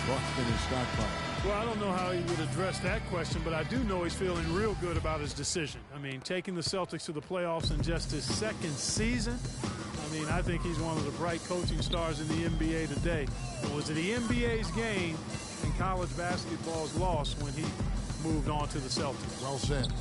Boston is stockpiled. Well, I don't know how he would address that question, but I do know he's feeling real good about his decision. I mean, taking the Celtics to the playoffs in just his second season, I mean, I think he's one of the bright coaching stars in the NBA today. It was the NBA's game and college basketball's loss when he moved on to the Celtics. Well said.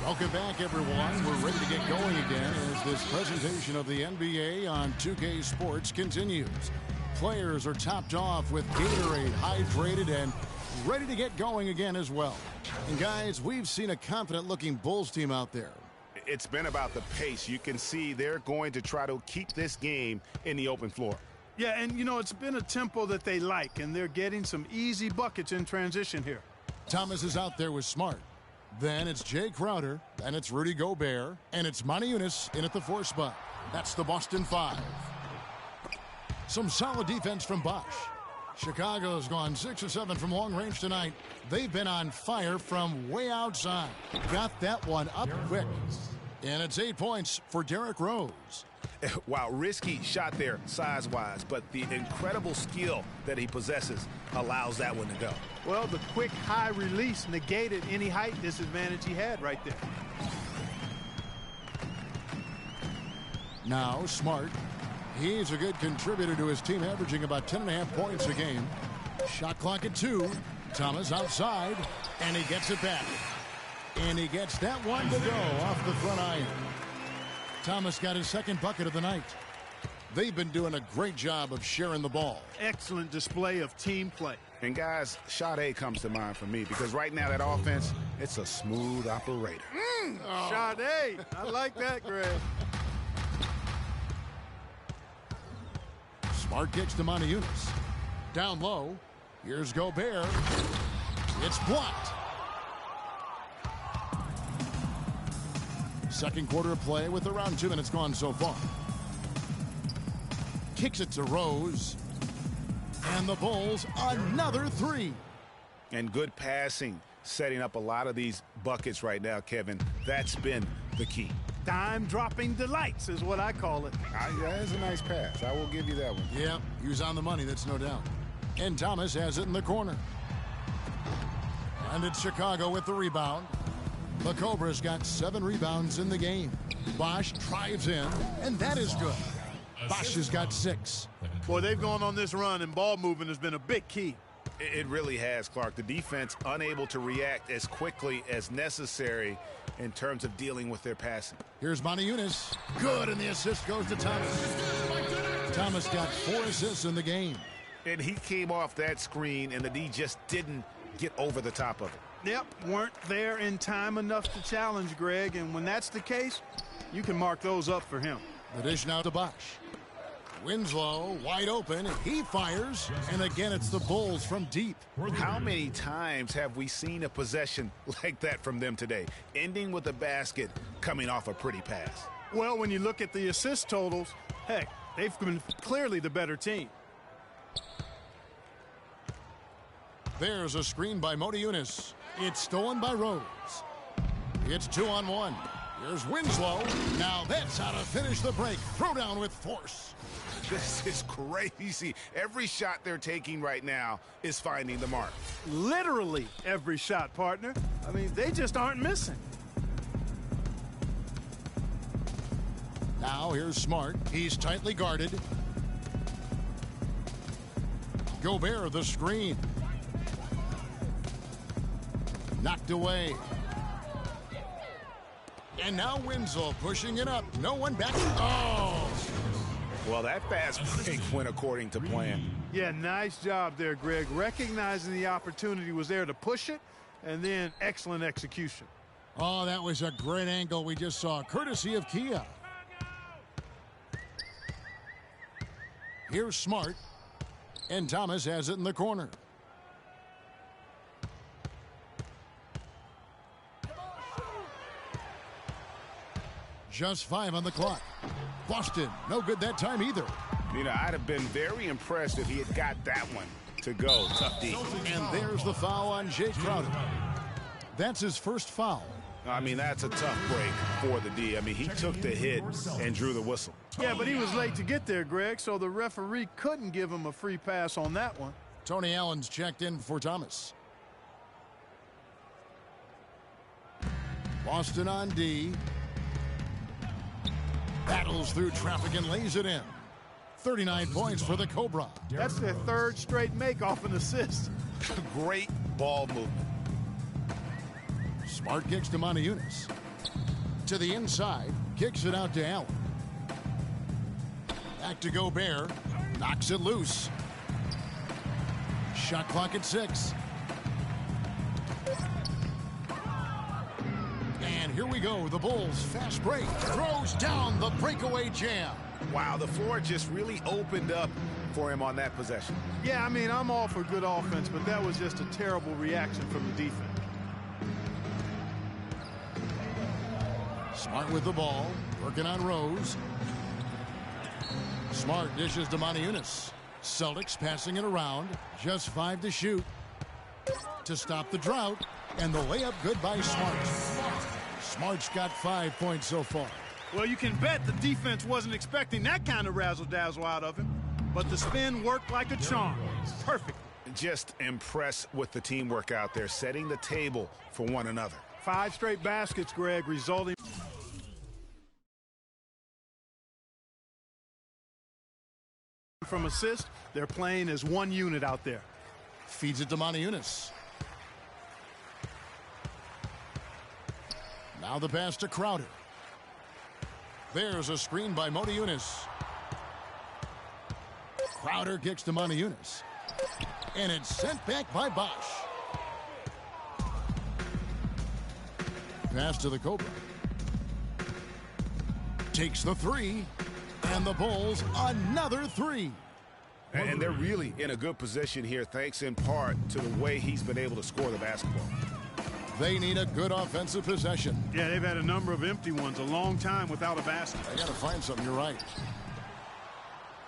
Welcome back, everyone. We're ready to get going again as this presentation of the NBA on 2K Sports continues. Players are topped off with Gatorade, hydrated, and ready to get going again as well. And guys, we've seen a confident-looking Bulls team out there. It's been about the pace. You can see they're going to try to keep this game in the open floor. Yeah, and, you know, it's been a tempo that they like, and they're getting some easy buckets in transition here. Thomas is out there with Smart. Then it's Jay Crowder. Then it's Rudy Gobert. And it's Moniunas in at the 4 spot. That's the Boston 5. Some solid defense from Bosh. Chicago's gone 6 of 7 from long range tonight. They've been on fire from way outside. Got that one up quick. And it's 8 points for Derrick Rose. Wow, risky shot there size-wise, but the incredible skill that he possesses allows that one to go. Well, the quick high release negated any height disadvantage he had right there. Now Smart. He's a good contributor to his team, averaging about 10.5 points a game. Shot clock at 2. Thomas outside, and he gets it back. And he gets that one to go off the front iron. Thomas got his second bucket of the night. They've been doing a great job of sharing the ball. Excellent display of team play. And guys, Sade comes to mind for me because right now that offense, it's a smooth operator. Sade, I like that, Greg. Smart kicks to Moniunas. Down low. Here's Gobert. It's blocked. Second quarter of play with around 2 minutes gone so far. Kicks it to Rose. And the Bulls, another 3. And good passing, setting up a lot of these buckets right now, Kevin. That's been the key. Dime-dropping delights is what I call it. That is a nice pass. I will give you that one. Yeah, he was on the money, that's no doubt. And Thomas has it in the corner. And it's Chicago with the rebound. The Cobras got 7 rebounds in the game. Bosh drives in, and that is good. Bosh has got 6. Boy, they've gone on this run, and ball movement has been a big key. It really has, Clark. The defense unable to react as quickly as necessary in terms of dealing with their passing. Here's Moniunas. Good, and the assist goes to Thomas. Thomas got 4 assists in the game. And he came off that screen, and the D just didn't get over the top of it. Yep, weren't there in time enough to challenge Greg, and when that's the case, you can mark those up for him. The dish now to Bosh. Winslow wide open. He fires, and again it's the Bulls from deep. How many times have we seen a possession like that from them today, ending with a basket coming off a pretty pass? Well, when you look at the assist totals, heck, they've been clearly the better team. There's a screen by Moniunas. It's stolen by Rose. It's 2-on-1. Here's Winslow. Now that's how to finish the break. Throw down with force. This is crazy. Every shot they're taking right now is finding the mark. Literally every shot, partner. I mean, they just aren't missing. Now here's Smart. He's tightly guarded. Gobert the screen. Knocked away. And now Winslow pushing it up. No one back. Oh! Well, that fast break went according to plan. Yeah, nice job there, Greg. Recognizing the opportunity was there to push it, and then excellent execution. Oh, that was a great angle we just saw, courtesy of Kia. Here's Smart. And Thomas has it in the corner. Just 5 on the clock. Boston, no good that time either. You know, I'd have been very impressed if he had got that one to go. Tough D. And there's the foul on Jay Crowder. That's his first foul. I mean, that's a tough break for the D. I mean, he took the hit and drew the whistle. Yeah, but he was late to get there, Greg, so the referee couldn't give him a free pass on that one. Tony Allen's checked in for Thomas. Boston on D. Battles through traffic and lays it in. 39 points for the Cobra. That's their third straight make off an assist. Great ball movement. Smart kicks to Moniunas. To the inside. Kicks it out to Allen. Back to Gobert. Knocks it loose. Shot clock at 6. And here we go. The Bulls fast break. Throws down the breakaway jam. Wow, the floor just really opened up for him on that possession. Yeah, I mean, I'm all for good offense, but that was just a terrible reaction from the defense. Smart with the ball. Working on Rose. Smart dishes to Moniunas. Celtics passing it around. Just 5 to shoot. To stop the drought. And the layup good by Smart. Smart's got 5 points so far. Well, you can bet the defense wasn't expecting that kind of razzle-dazzle out of him. But the spin worked like a charm. Perfect. Just impressed with the teamwork out there, setting the table for one another. 5 straight baskets, Greg, resulting from assist. They're playing as one unit out there. Feeds it to Moniunas. Now the pass to Crowder. There's a screen by Moniunas. Crowder kicks to Moniunas. And it's sent back by Bosch. Pass to the Cobra. Takes the 3. And the Bulls another 3. And they're really in a good position here, thanks in part to the way he's been able to score the basketball. They need a good offensive possession. Yeah, they've had a number of empty ones, a long time without a basket. They got to find something, you're right.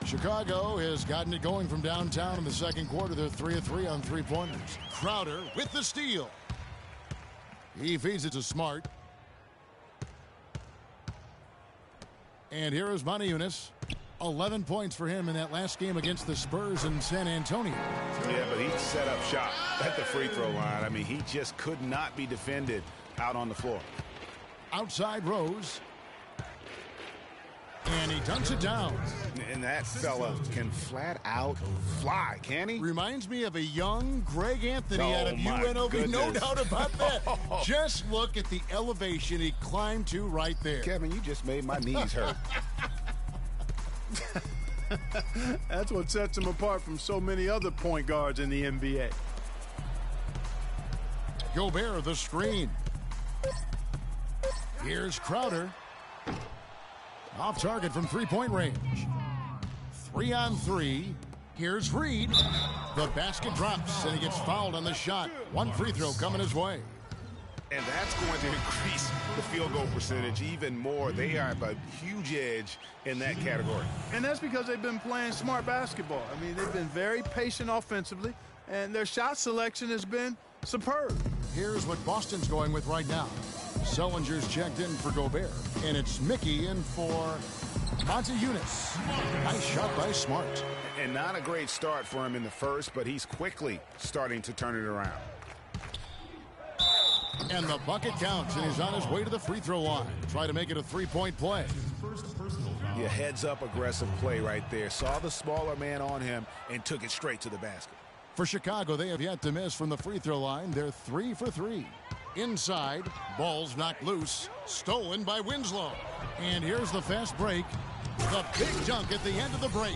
Chicago has gotten it going from downtown in the second quarter. They're 3 of 3 on 3-pointers. Crowder with the steal. He feeds it to Smart. And here is Moniunas. 11 points for him in that last game against the Spurs in San Antonio. Yeah, but he set up shop at the free throw line. I mean, he just could not be defended out on the floor. Outside Rose. And he dunks it down. And that fella can flat out fly, can he? Reminds me of a young Greg Anthony Oh, out of my UNLV. No goodness. doubt about that. Just look at the elevation he climbed to right there. Kevin, you just made my knees hurt. That's what sets him apart from so many other point guards in the NBA. Gobert, the screen. Here's Crowder. Off target from three-point range. 3 on 3. Here's Reed. The basket drops, and he gets fouled on the shot. One free throw coming his way. And that's going to increase the field goal percentage even more. They have a huge edge in that category. And that's because they've been playing smart basketball. I mean, they've been very patient offensively, and their shot selection has been superb. Here's what Boston's going with right now. Sellinger's checked in for Gobert, and it's Mickey in for Moniunas. Nice shot by Smart. And not a great start for him in the first, but he's quickly starting to turn it around. And the bucket counts, and he's on his way to the free throw line. Try to make it a three-point play. Yeah, heads-up aggressive play right there. Saw the smaller man on him and took it straight to the basket. For Chicago, they have yet to miss from the free throw line. They're 3 for 3. Inside, ball's knocked loose, stolen by Winslow. And here's the fast break. The big dunk at the end of the break.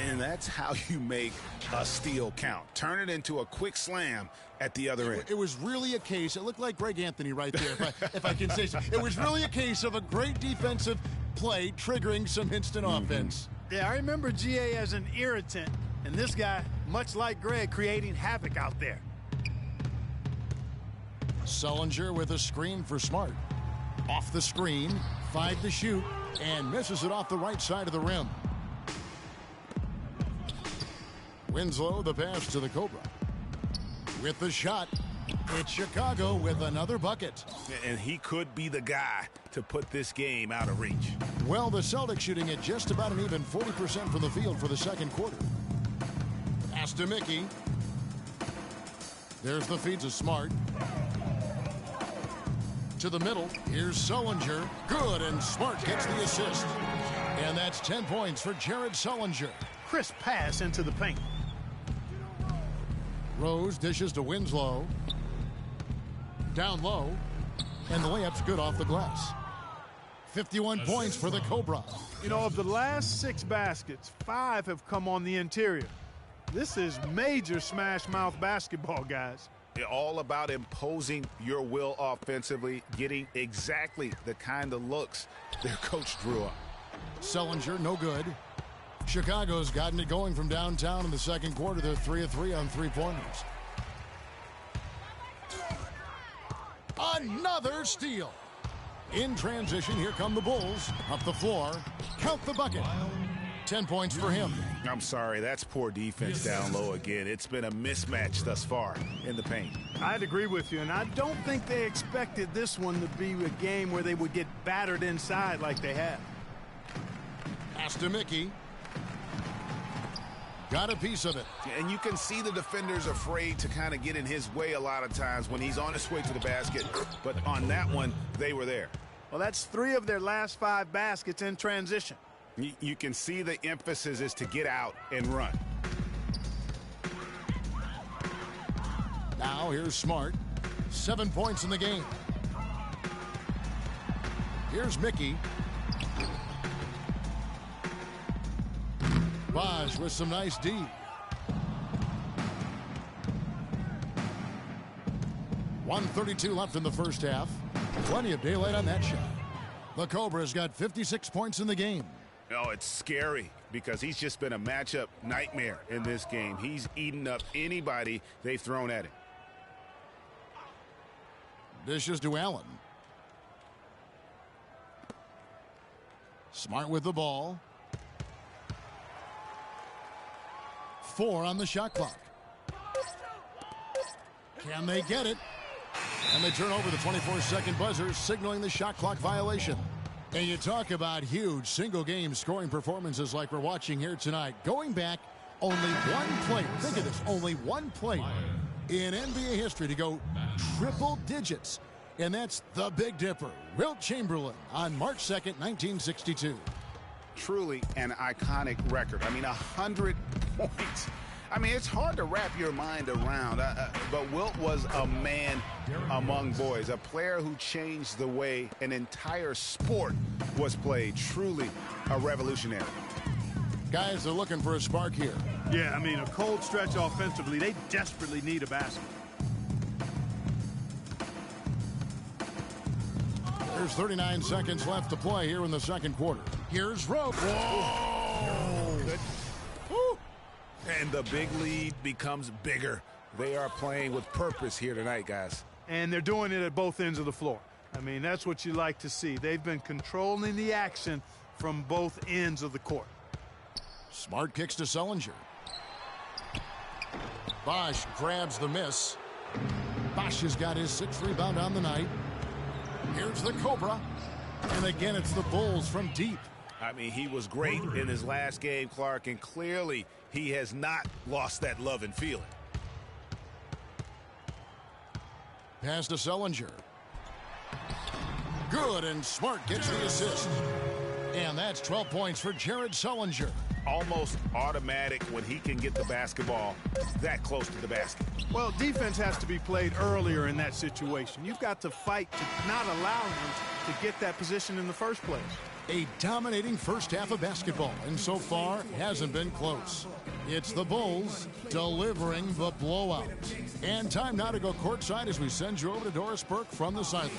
And that's how you make a steal count. Turn it into a quick slam at the other end. It was really a case, it looked like Greg Anthony right there, if I can say so. It was really a case of a great defensive play triggering some instant offense. Yeah, I remember GA as an irritant, and this guy, much like Greg, creating havoc out there. Sullinger with a screen for Smart. Off the screen, 5 to shoot, and misses it off the right side of the rim. Winslow, the pass to the Cobra. With the shot, It's Chicago with another bucket. And he could be the guy to put this game out of reach. Well, the Celtics shooting at just about an even 40% from the field for the second quarter. Pass to Mickey. There's the feed to Smart. To the middle. Here's Sullinger. Good, and Smart gets the assist. And that's 10 points for Jared Sullinger. Crisp pass into the paint. Rose dishes to Winslow. Down low. And the layup's good off the glass. 51 points for the Cobra. You know, of the last 6 baskets, 5 have come on the interior. This is major smash mouth basketball, guys. All about imposing your will offensively, getting exactly the kind of looks their coach drew up. Sullinger, no good. Chicago's gotten it going from downtown in the second quarter. They're 3 of 3 on three-pointers. Another steal. In transition, here come the Bulls. Up the floor. Count the bucket. 10 points for him. I'm sorry, that's poor defense down low again. It's been a mismatch thus far in the paint. I'd agree with you, and I don't think they expected this one to be a game where they would get battered inside like they have. Pass to Mickey. Got a piece of it. And you can see the defenders afraid to kind of get in his way a lot of times when he's on his way to the basket. But on that one, they were there. Well, that's 3 of their last 5 baskets in transition. You can see the emphasis is to get out and run. Now here's Smart. 7 points in the game. Here's Mickey. Bosch with some nice D. .132 left in the first half. Plenty of daylight on that shot. The Cobra's got 56 points in the game. Oh, it's scary because he's just been a matchup nightmare in this game. He's eaten up anybody they've thrown at him. Dishes to Allen. Smart with the ball. 4 on the shot clock. Can they get it? And they turn over the 24-second buzzer, signaling the shot clock violation. And you talk about huge single-game scoring performances like we're watching here tonight. Going back, only one player, think of this, only one player in NBA history to go triple digits. And that's the Big Dipper, Wilt Chamberlain, on March 2nd, 1962. Truly an iconic record. I mean, 100 points. I mean, it's hard to wrap your mind around, but Wilt was a man among boys, a player who changed the way an entire sport was played. Truly a revolutionary. Guys, they're looking for a spark here. Yeah, I mean, a cold stretch offensively. They desperately need a basket. There's 39 seconds left to play here in the second quarter. Here's Rowe. Whoa! Good. Woo. And the big lead becomes bigger. They are playing with purpose here tonight, guys. And they're doing it at both ends of the floor. I mean, that's what you like to see. They've been controlling the action from both ends of the court. Smart kicks to Sullinger. Bosch grabs the miss. Bosch has got his 6th rebound on the night. Here's the Cobra. And again, it's the Bulls from deep. I mean, he was great in his last game, Clark, and clearly he has not lost that love and feeling. Pass to Sullinger. Good, and Smart gets the assist. And that's 12 points for Jared Sullinger. Almost automatic when he can get the basketball that close to the basket. Well, defense has to be played earlier in that situation. You've got to fight to not allow him to get that position in the first place. A dominating first half of basketball, and so far hasn't been close. It's the Bulls delivering the blowout. And time now to go courtside as we send you over to Doris Burke from the sideline.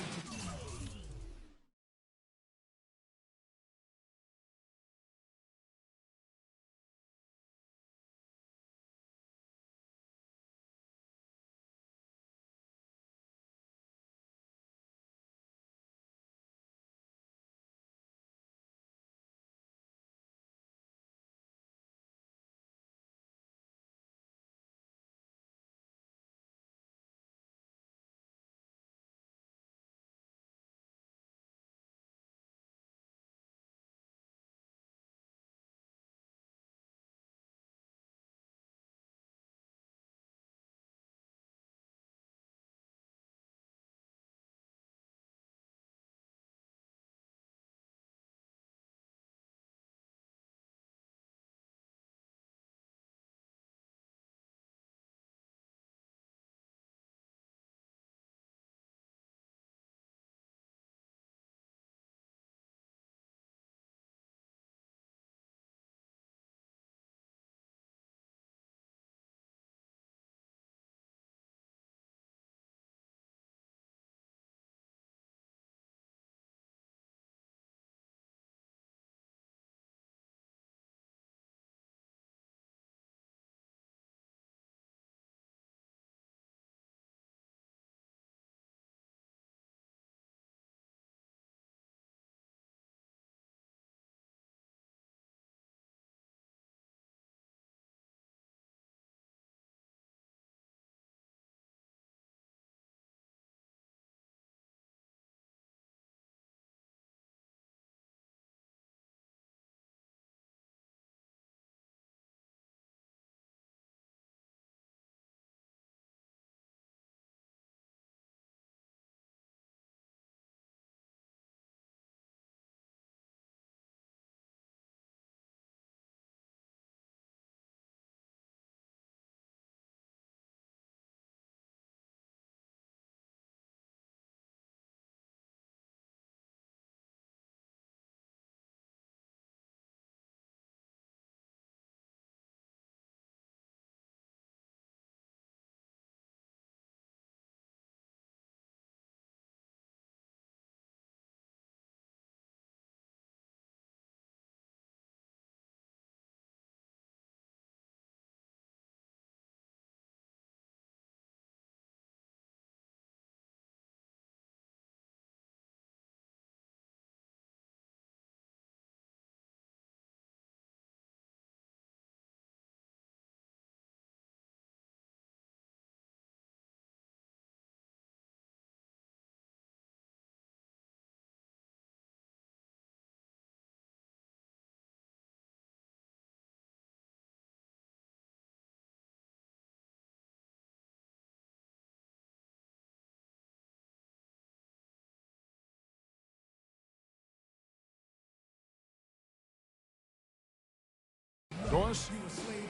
Doris?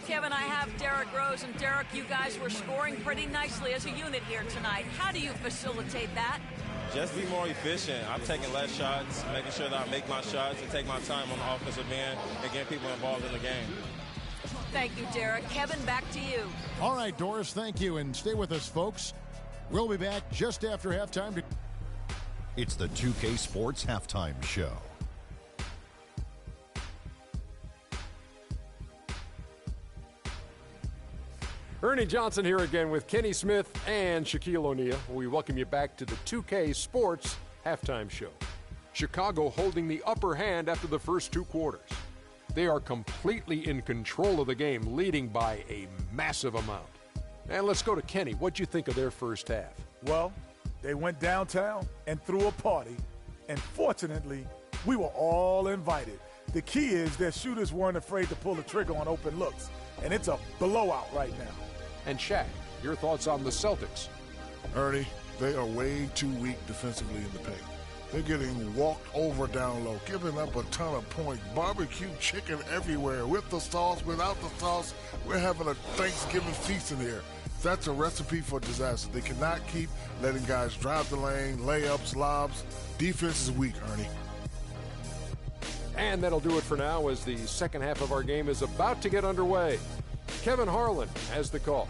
Kevin, I have Derrick Rose, and Derrick, you guys were scoring pretty nicely as a unit here tonight. How do you facilitate that? Just be more efficient. I'm taking less shots, making sure that I make my shots and take my time on the offensive end and get people involved in the game. Thank you, Derrick. Kevin, back to you. All right, Doris, thank you, and stay with us, folks. We'll be back just after halftime. It's the 2K Sports Halftime Show. Ernie Johnson here again with Kenny Smith and Shaquille O'Neal. We welcome you back to the 2K Sports Halftime Show. Chicago holding the upper hand after the first two quarters. They are completely in control of the game, leading by a massive amount. And let's go to Kenny. What'd you think of their first half? Well, they went downtown and threw a party, and fortunately, we were all invited. The key is their shooters weren't afraid to pull the trigger on open looks, and it's a blowout right now. And Shaq, your thoughts on the Celtics? Ernie, they are way too weak defensively in the paint. They're getting walked over down low, giving up a ton of points. Barbecue chicken everywhere, with the sauce, without the sauce. We're having a Thanksgiving feast in here. That's a recipe for disaster. They cannot keep letting guys drive the lane, layups, lobs. Defense is weak, Ernie. And that'll do it for now as the second half of our game is about to get underway. Kevin Harlan has the call.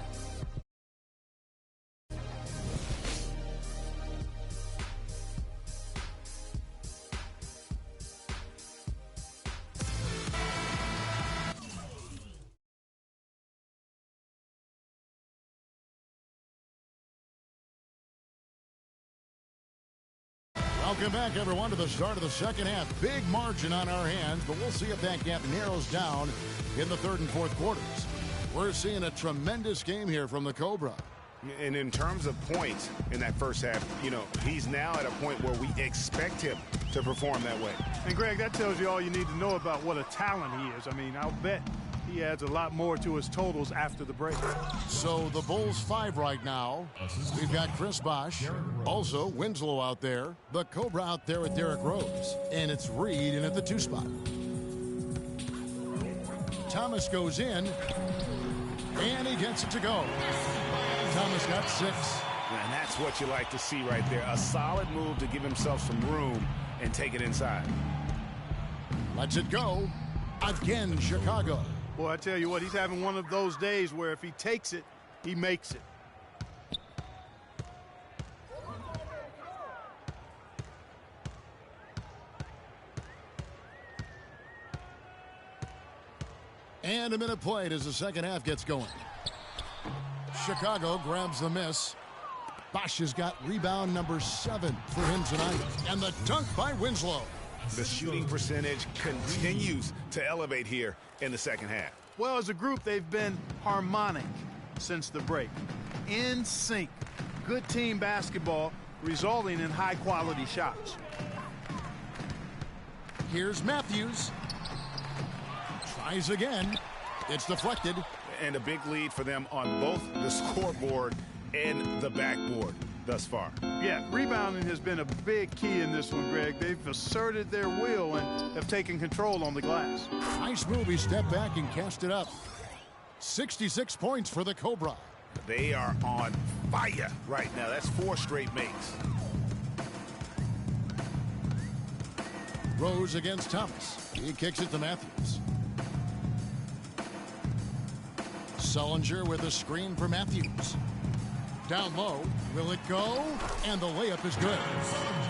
Welcome back, everyone, to the start of the second half. Big margin on our hands, but we'll see if that gap narrows down in the third and fourth quarters. We're seeing a tremendous game here from the Cobra. And in terms of points in that first half, you know, he's now at a point where we expect him to perform that way. And, Greg, that tells you all you need to know about what a talent he is. I mean, I'll bet he adds a lot more to his totals after the break. So the Bulls 5 right now. We've got Chris Bosh, also Winslow out there, the Cobra out there with Derrick Rose, and it's Reed in at the 2 spot. Thomas goes in, and he gets it to go. Thomas got 6. And that's what you like to see right there. A solid move to give himself some room and take it inside. Lets it go. Again, Chicago. Boy, I tell you what, he's having one of those days where if he takes it, he makes it. And a minute played as the second half gets going. Chicago grabs the miss. Bosh has got rebound number 7 for him tonight. And the dunk by Winslow. The shooting percentage continues to elevate here in the second half. Well, as a group, they've been harmonic since the break. In sync. Good team basketball resulting in high-quality shots. Here's Matthews. Tries again. It's deflected. And a big lead for them on both the scoreboard and the backboard thus far. Yeah, rebounding has been a big key in this one, Greg. They've asserted their will and have taken control on the glass. Nice move. He stepped back and cast it up. 66 points for the Cobra. They are on fire right now. That's 4 straight makes. Rose against Thomas. He kicks it to Matthews. Sullinger with a screen for Matthews. Down low. Will it go? And the layup is good.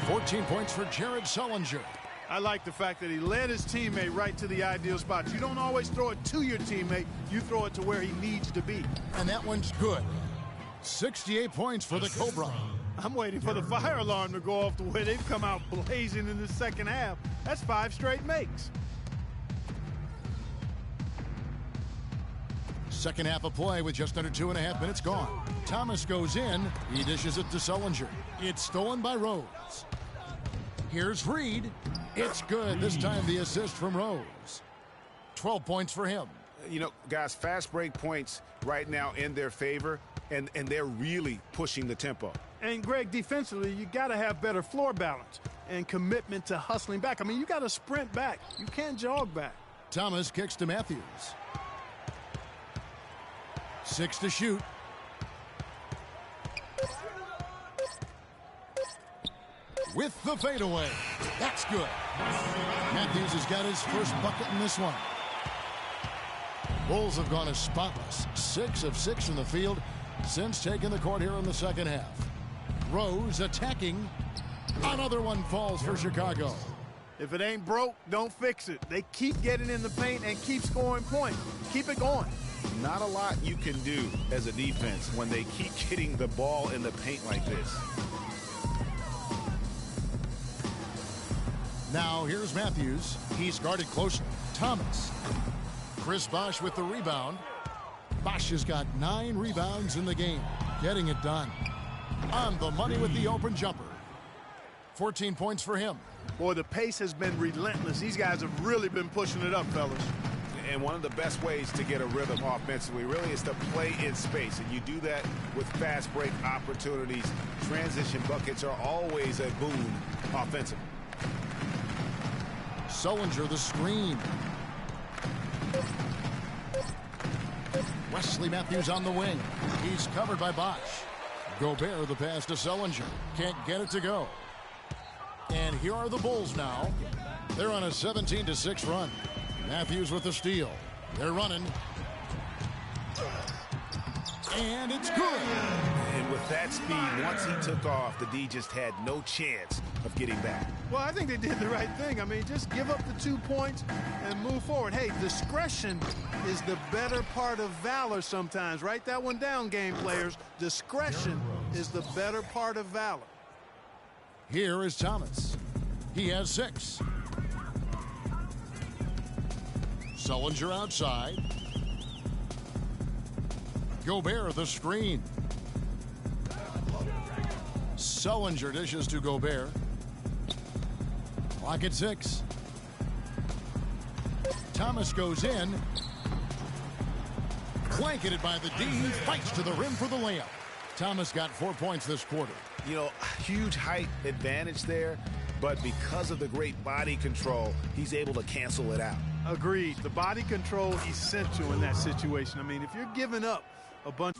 14 points for Jared Sullinger. I like the fact that he led his teammate right to the ideal spot. You don't always throw it to your teammate. You throw it to where he needs to be. And that one's good. 68 points for the Cobra. I'm waiting for the fire alarm to go off the way they've come out blazing in the second half. That's 5 straight makes. Second half of play with just under 2.5 minutes gone. Thomas goes in. He dishes it to Sullinger. It's stolen by Rose. Here's Reed. It's good. This time the assist from Rose. 12 points for him. You know, guys, fast break points right now in their favor, and they're really pushing the tempo. And, Greg, defensively, you got to have better floor balance and commitment to hustling back. I mean, you got to sprint back. You can't jog back. Thomas kicks to Matthews. 6 to shoot. With the fadeaway. That's good. Matthews has got his first bucket in this one. Bulls have gone as spotless. 6 of 6 from the field since taking the court here in the second half. Rose attacking. Another one falls for Chicago. If it ain't broke, don't fix it. They keep getting in the paint and keep scoring points. Keep it going. Not a lot you can do as a defense when they keep getting the ball in the paint like this. Now here's Matthews. He's guarded closely. Thomas. Chris Bosh with the rebound. Bosh has got 9 rebounds in the game. Getting it done. On the money with the open jumper. 14 points for him. Boy, the pace has been relentless. These guys have really been pushing it up, fellas. And one of the best ways to get a rhythm offensively really is to play in space. And you do that with fast break opportunities. Transition buckets are always a boon offensively. Sullinger the screen. Wesley Matthews on the wing. He's covered by Bosh. Gobert the pass to Sullinger. Can't get it to go. And here are the Bulls now. They're on a 17-6 run. Matthews with the steal. They're running. And it's good. And with that speed, once he took off, the D just had no chance of getting back. Well, I think they did the right thing. I mean, just give up the 2 points and move forward. Hey, discretion is the better part of valor sometimes. Write that one down, game players. Discretion is the better part of valor. Here is Thomas. He has 6. Sullinger outside. Gobert the screen. Sullinger dishes to Gobert. Clock at 6. Thomas goes in. Blanketed by the D. Fights to the rim for the layup. Thomas got 4 points this quarter. You know, huge height advantage there, but because of the great body control, he's able to cancel it out. Agreed. The body control essential in that situation. I mean, if you're giving up a bunch...